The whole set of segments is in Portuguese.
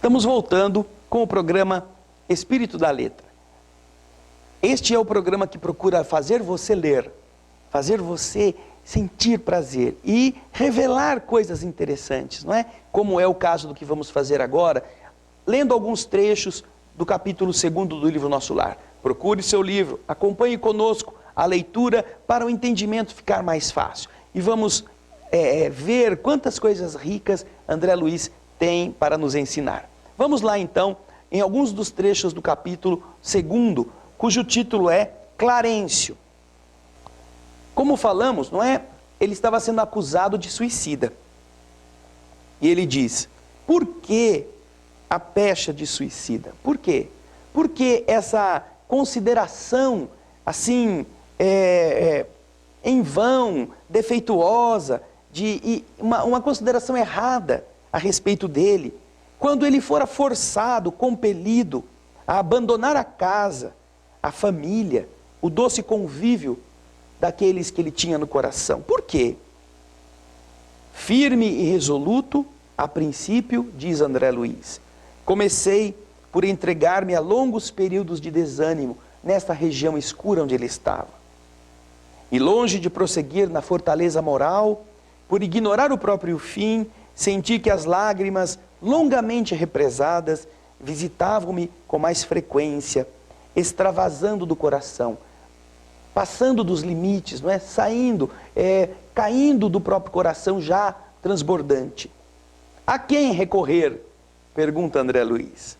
Estamos voltando com o programa Espírito da Letra. Este é o programa que procura fazer você ler, fazer você sentir prazer e revelar coisas interessantes, não é? Como é o caso do que vamos fazer agora, lendo alguns trechos do capítulo 2º do livro Nosso Lar. Procure seu livro, acompanhe conosco a leitura para o entendimento ficar mais fácil. E vamos ver quantas coisas ricas André Luiz tem para nos ensinar. Vamos lá então, em alguns dos trechos do capítulo 2º, cujo título é Clarencio. Como falamos, não é? Ele estava sendo acusado de suicida. E ele diz, por que a pecha de suicida? Por quê? Porque essa consideração, assim, em vão, defeituosa, uma consideração errada a respeito dele, quando ele fora forçado, compelido a abandonar a casa, a família, o doce convívio daqueles que ele tinha no coração. Por quê? Firme e resoluto, a princípio, diz André Luiz, comecei por entregar-me a longos períodos de desânimo nesta região escura onde ele estava. E longe de prosseguir na fortaleza moral, por ignorar o próprio fim, senti que as lágrimas, longamente represadas, visitavam-me com mais frequência, extravasando do coração, passando dos limites, não é? Saindo, caindo do próprio coração já transbordante. A quem recorrer? Pergunta André Luiz.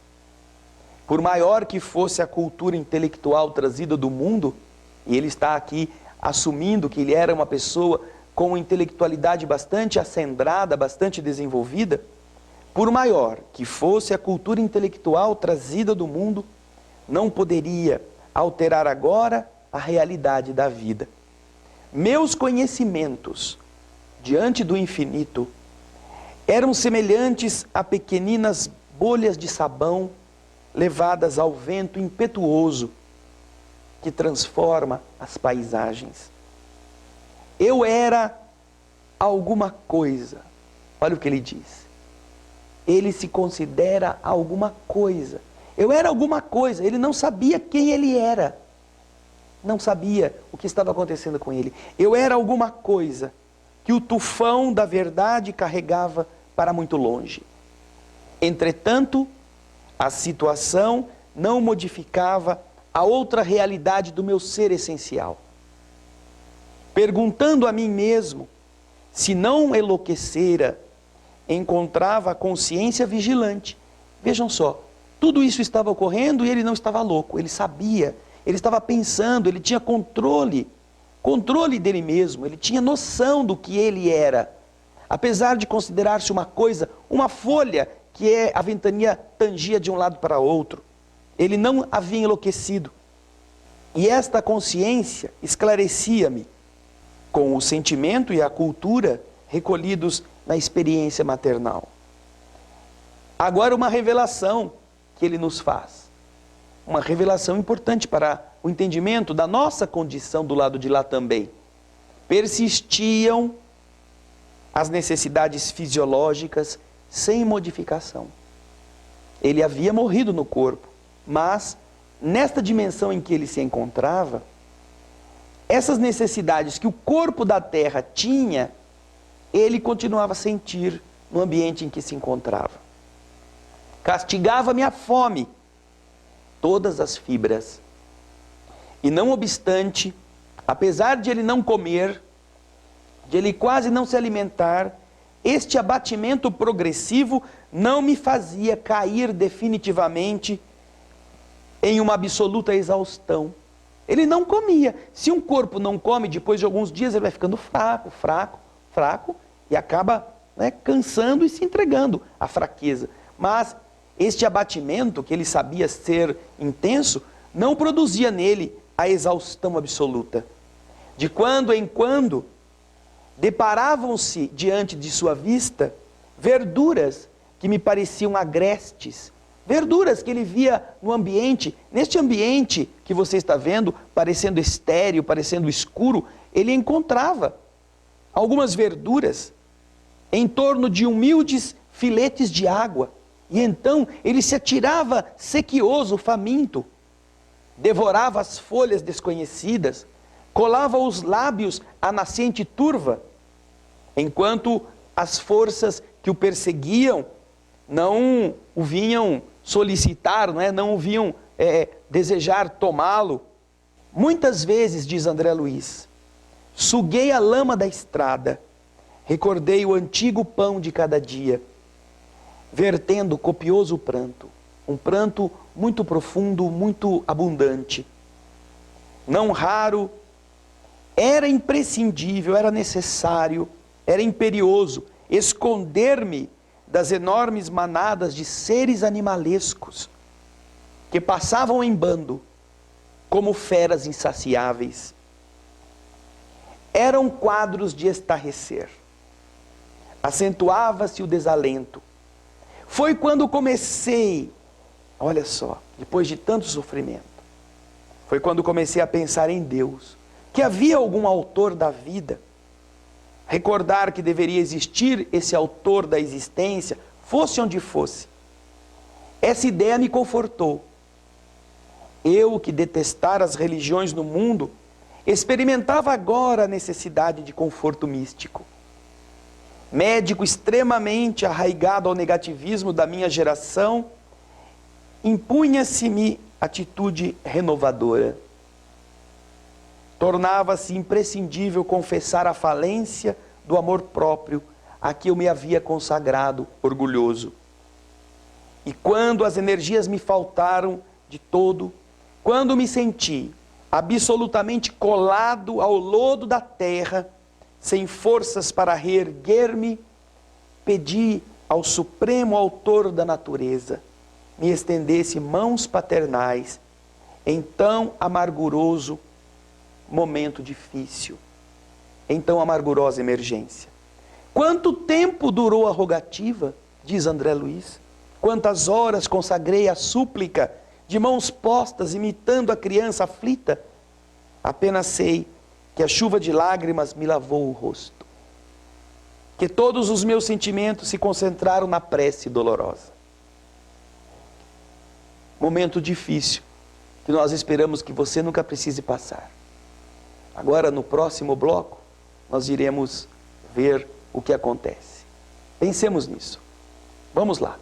Por maior que fosse a cultura intelectual trazida do mundo, e ele está aqui assumindo que ele era uma pessoa com intelectualidade bastante acendrada, bastante desenvolvida, por maior que fosse a cultura intelectual trazida do mundo, não poderia alterar agora a realidade da vida. Meus conhecimentos, diante do infinito, eram semelhantes a pequeninas bolhas de sabão levadas ao vento impetuoso que transforma as paisagens. Eu era alguma coisa. Olha o que ele diz. Ele se considera alguma coisa. Eu era alguma coisa. Ele não sabia quem ele era. Não sabia o que estava acontecendo com ele. Eu era alguma coisa que o tufão da verdade carregava para muito longe. Entretanto, a situação não modificava a outra realidade do meu ser essencial. Perguntando a mim mesmo se não enlouquecera, encontrava a consciência vigilante. Vejam só, tudo isso estava ocorrendo e ele não estava louco, ele sabia, ele estava pensando, ele tinha controle dele mesmo, ele tinha noção do que ele era. Apesar de considerar-se uma coisa, uma folha que a ventania tangia de um lado para outro, ele não havia enlouquecido. E esta consciência esclarecia-me com o sentimento e a cultura recolhidos na experiência maternal. Agora uma revelação que ele nos faz. Uma revelação importante para o entendimento da nossa condição do lado de lá também. Persistiam as necessidades fisiológicas sem modificação. Ele havia morrido no corpo, mas nesta dimensão em que ele se encontrava, essas necessidades que o corpo da terra tinha, ele continuava a sentir no ambiente em que se encontrava. Castigava-me a fome, todas as fibras. E não obstante, apesar de ele não comer, de ele quase não se alimentar, este abatimento progressivo não me fazia cair definitivamente em uma absoluta exaustão. Ele não comia. Se um corpo não come, depois de alguns dias ele vai ficando fraco, e acaba cansando e se entregando à fraqueza. Mas este abatimento, que ele sabia ser intenso, não produzia nele a exaustão absoluta. De quando em quando, deparavam-se diante de sua vista verduras que me pareciam agrestes, verduras que ele via no ambiente. Neste ambiente que você está vendo, parecendo estéril, parecendo escuro, ele encontrava algumas verduras em torno de humildes filetes de água. E então ele se atirava sequioso, faminto, devorava as folhas desconhecidas, colava os lábios à nascente turva, enquanto as forças que o perseguiam não o vinham solicitar, não o vinham desejar tomá-lo. Muitas vezes, diz André Luiz, suguei a lama da estrada, recordei o antigo pão de cada dia, vertendo copioso pranto, um pranto muito profundo, muito abundante. Não raro, era imprescindível, era necessário, era imperioso esconder-me das enormes manadas de seres animalescos que passavam em bando como feras insaciáveis. Eram quadros de estarrecer. Acentuava-se o desalento. Foi quando comecei, olha só, depois de tanto sofrimento, foi quando comecei a pensar em Deus, que havia algum autor da vida, recordar que deveria existir esse autor da existência, fosse onde fosse. Essa ideia me confortou. Eu, que detestara as religiões no mundo, experimentava agora a necessidade de conforto místico. Médico extremamente arraigado ao negativismo da minha geração, impunha-se-me atitude renovadora. Tornava-se imprescindível confessar a falência do amor próprio a que eu me havia consagrado orgulhoso. E quando as energias me faltaram de todo, quando me senti absolutamente colado ao lodo da terra, sem forças para reerguer-me, pedi ao Supremo Autor da natureza me estendesse mãos paternais em tão amarguroso momento difícil, em tão amargurosa emergência. Quanto tempo durou a rogativa, diz André Luiz? Quantas horas consagrei a súplica de mãos postas, imitando a criança aflita? Apenas sei que a chuva de lágrimas me lavou o rosto, que todos os meus sentimentos se concentraram na prece dolorosa. Momento difícil, que nós esperamos que você nunca precise passar. Agora, no próximo bloco, nós iremos ver o que acontece. Pensemos nisso. Vamos lá.